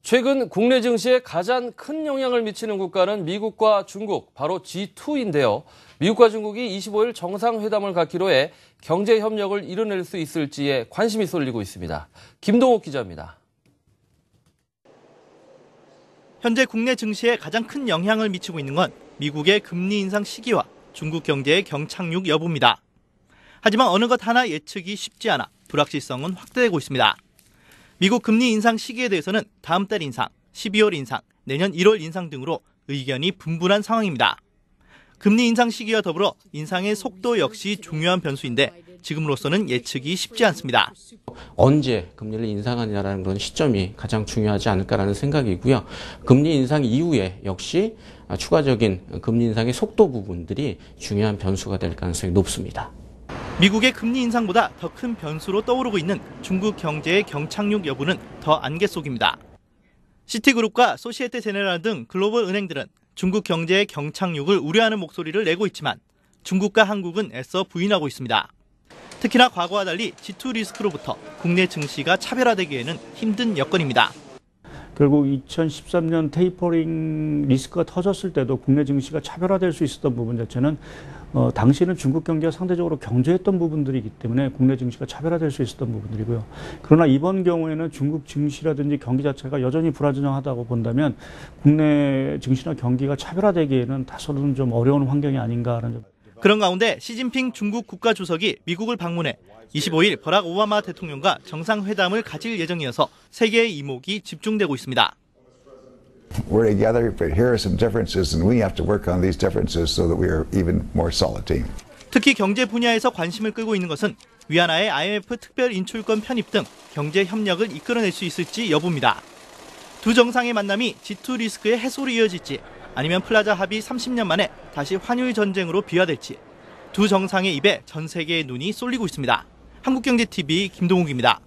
최근 국내 증시에 가장 큰 영향을 미치는 국가는 미국과 중국, 바로 G2인데요. 미국과 중국이 25일 정상회담을 갖기로 해 경제 협력을 이뤄낼 수 있을지에 관심이 쏠리고 있습니다. 김동욱 기자입니다. 현재 국내 증시에 가장 큰 영향을 미치고 있는 건 미국의 금리 인상 시기와 중국 경제의 경착륙 여부입니다. 하지만 어느 것 하나 예측이 쉽지 않아 불확실성은 확대되고 있습니다. 미국 금리 인상 시기에 대해서는 다음 달 인상, 12월 인상, 내년 1월 인상 등으로 의견이 분분한 상황입니다. 금리 인상 시기와 더불어 인상의 속도 역시 중요한 변수인데 지금으로서는 예측이 쉽지 않습니다. 언제 금리를 인상하느냐라는 그런 시점이 가장 중요하지 않을까라는 생각이고요. 금리 인상 이후에 역시 추가적인 금리 인상의 속도 부분들이 중요한 변수가 될 가능성이 높습니다. 미국의 금리 인상보다 더 큰 변수로 떠오르고 있는 중국 경제의 경착륙 여부는 더 안개 속입니다. 시티그룹과 소시에테 제네랄 등 글로벌 은행들은 중국 경제의 경착륙을 우려하는 목소리를 내고 있지만 중국과 한국은 애써 부인하고 있습니다. 특히나 과거와 달리 G2 리스크로부터 국내 증시가 차별화되기에는 힘든 여건입니다. 결국 2013년 테이퍼링 리스크가 터졌을 때도 국내 증시가 차별화될 수 있었던 부분 자체는 당시에는 중국 경기가 상대적으로 견조했던 부분들이기 때문에 국내 증시가 차별화될 수 있었던 부분들이고요. 그러나 이번 경우에는 중국 증시라든지 경기 자체가 여전히 불안정하다고 본다면 국내 증시나 경기가 차별화되기에는 다소는 좀 어려운 환경이 아닌가라는. 그런 가운데 시진핑 중국 국가주석이 미국을 방문해 25일 버락 오바마 대통령과 정상회담을 가질 예정이어서 세계의 이목이 집중되고 있습니다. We're together, but here are some differences, and we have to work on these differences so that we are even more solid team. 특히 경제 분야에서 관심을 끌고 있는 것은 위안화의 IMF 특별 인출권 편입 등 경제 협력을 이끌어낼 수 있을지 여부입니다. 두 정상의 만남이 G2 리스크의 해소로 이어질지 아니면 플라자 합의 30년 만에 다시 환율 전쟁으로 비화될지 두 정상의 입에 전 세계의 눈이 쏠리고 있습니다. 한국경제TV 김동욱입니다.